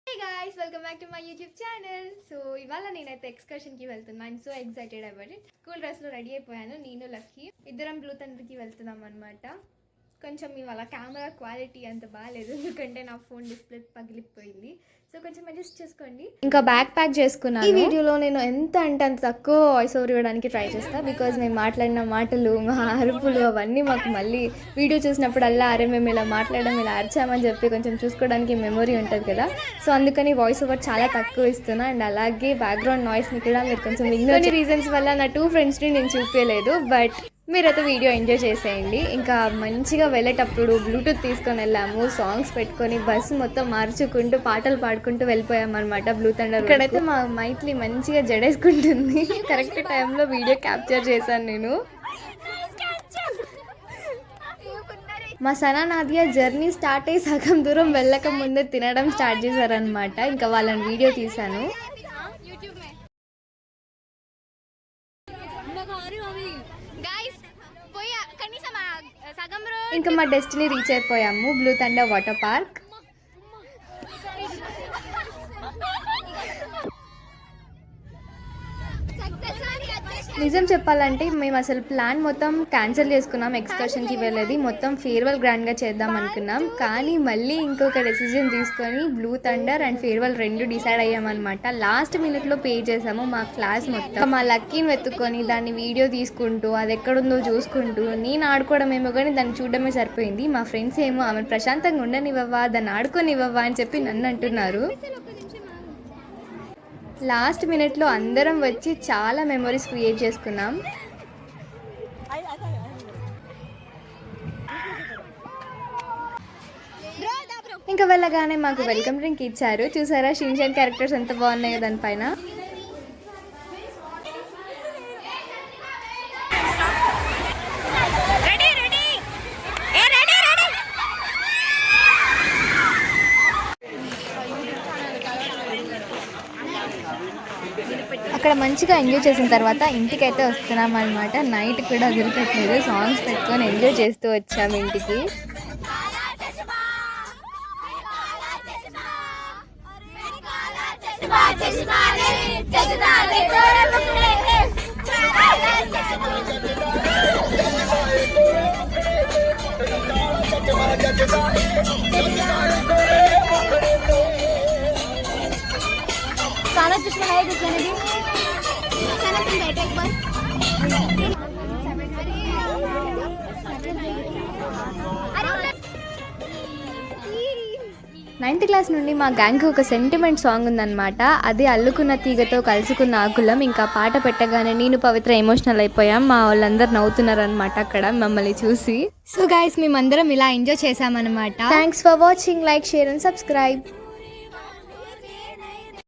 Hey guys, welcome back to my YouTube channel. So ఇవాళ నేనైతే excursion కి వెళ్తున్నా. I'm so excited about it. School dress లో ready అయిపోయాను. నేను లక్కీ ఇద్దరం బ్లూ థండర్ కి వెళ్తున్నాం అన్నమాట. కొంచెం ఇవాళ కెమెరా క్వాలిటీ అంత బాగాలేదు ఎందుకంటే నా ఫోన్ డిస్ప్లే పగిలిపోయింది. సో కొంచెం అడ్జస్ట్ చేసుకోండి. ఇంకా బ్యాక్ ప్యాక్ చేసుకున్నాను. ఈ వీడియోలో నేను ఎంత అంటే అంత తక్కువ వాయిస్ ఓవర్ ఇవ్వడానికి ట్రై చేస్తాను. బికాజ్ మేము మాట్లాడిన మాటలు మా అరుపులు అవన్నీ మాకు మళ్ళీ వీడియో చూసినప్పుడల్లా అరే మేము ఇలా మాట్లాడడం ఇలా అరిచామని చెప్పి కొంచెం చూసుకోవడానికి మెమొరీ ఉంటుంది కదా. సో అందుకని వాయిస్ ఓవర్ చాలా తక్కువ ఇస్తున్నా. అండ్ అలాగే బ్యాక్గ్రౌండ్ నాయిస్ని కూడా మీరు కొంచెం ఇగ్నోర్ రీజన్స్ వల్ల నా 2 ఫ్రెండ్స్ని నేను చూపించలేదు. బట్ మీరైతే వీడియో ఎంజాయ్ చేసేయండి. ఇంకా మంచిగా వెళ్ళేటప్పుడు బ్లూటూత్ తీసుకొని వెళ్ళాము. సాంగ్స్ పెట్టుకొని బస్సు మొత్తం మార్చుకుంటూ పాటలు పాడుకుంటూ వెళ్ళిపోయామన్నమాట బ్లూ థండర్. ఇక్కడైతే మా మైత్లి మంచిగా జడేసుకుంటుంది. కరెక్ట్ టైంలో వీడియో క్యాప్చర్ చేశాను నేను. మా సనా నాదియా జర్నీ స్టార్ట్ అయ్యి సగం దూరం వెళ్ళక ముందే తినడం స్టార్ట్ చేశారనమాట. ఇంకా వాళ్ళని వీడియో తీశాను. ఇంకా మా డెస్టినీ రీచ్ అయిపోయాము, బ్లూ థండర్ వాటర్ పార్క్. నిజం చెప్పాలంటే మేము అసలు ప్లాన్ మొత్తం క్యాన్సిల్ చేసుకున్నాం. ఎక్స్కర్షన్కి వెళ్ళేది మొత్తం ఫేర్వెల్ గ్రాండ్గా చేద్దాం అనుకున్నాం. కానీ మళ్ళీ ఇంకొక డెసిజన్ తీసుకొని blue thunder and farewell 2 decide అయ్యామన్నమాట. లాస్ట్ మినిట్లో పే చేసాము మా క్లాస్ మొత్తం. మా లక్కీని వెతుక్కొని దాన్ని వీడియో తీసుకుంటూ అది ఎక్కడుందో చూసుకుంటూ నేను ఆడుకోవడం ఏమో కానీ దాన్ని చూడడమే సరిపోయింది. మా ఫ్రెండ్స్ ఏమో ఆమె ప్రశాంతంగా ఉండనివ్వవా, దాన్ని ఆడుకోనివ్వవా అని చెప్పి నన్ను అంటున్నారు. లాస్ట్ మినిట్లో అందరం వచ్చి చాలా మెమరీస్ క్రియేట్ చేసుకున్నాం. ఇంకా వెళ్ళగానే మాకు వెల్కమ్ డ్రింక్ ఇచ్చారు. చూసారా షిన్చాన్ క్యారెక్టర్స్ ఎంత బాగున్నాయో దానిపైన. అక్కడ మంచిగా ఎంజాయ్ చేసిన తర్వాత ఇంటికైతే వస్తున్నాం అనమాట. నైట్ కూడా వదిలిపెట్టలేదు, సాంగ్స్ పెట్టుకొని ఎంజాయ్ చేస్తూ వచ్చాము ఇంటికి. నైన్త్ క్లాస్ నుండి మా గ్యాంగ్కి ఒక సెంటిమెంట్ సాంగ్ ఉందన్నమాట. అది అల్లుకున్న తీగతో కలుసుకున్న ఆకులం. ఇంకా పాట పెట్టగానే నేను పవిత్ర ఎమోషనల్ అయిపోయాం. మా వాళ్ళందరూ నవ్వుతున్నారు అనమాట అక్కడ మమ్మల్ని చూసి. సో గైస్ మేమందరం ఇలా ఎంజాయ్ చేసామన్నమాట. Thanks for watching. Like, share and subscribe.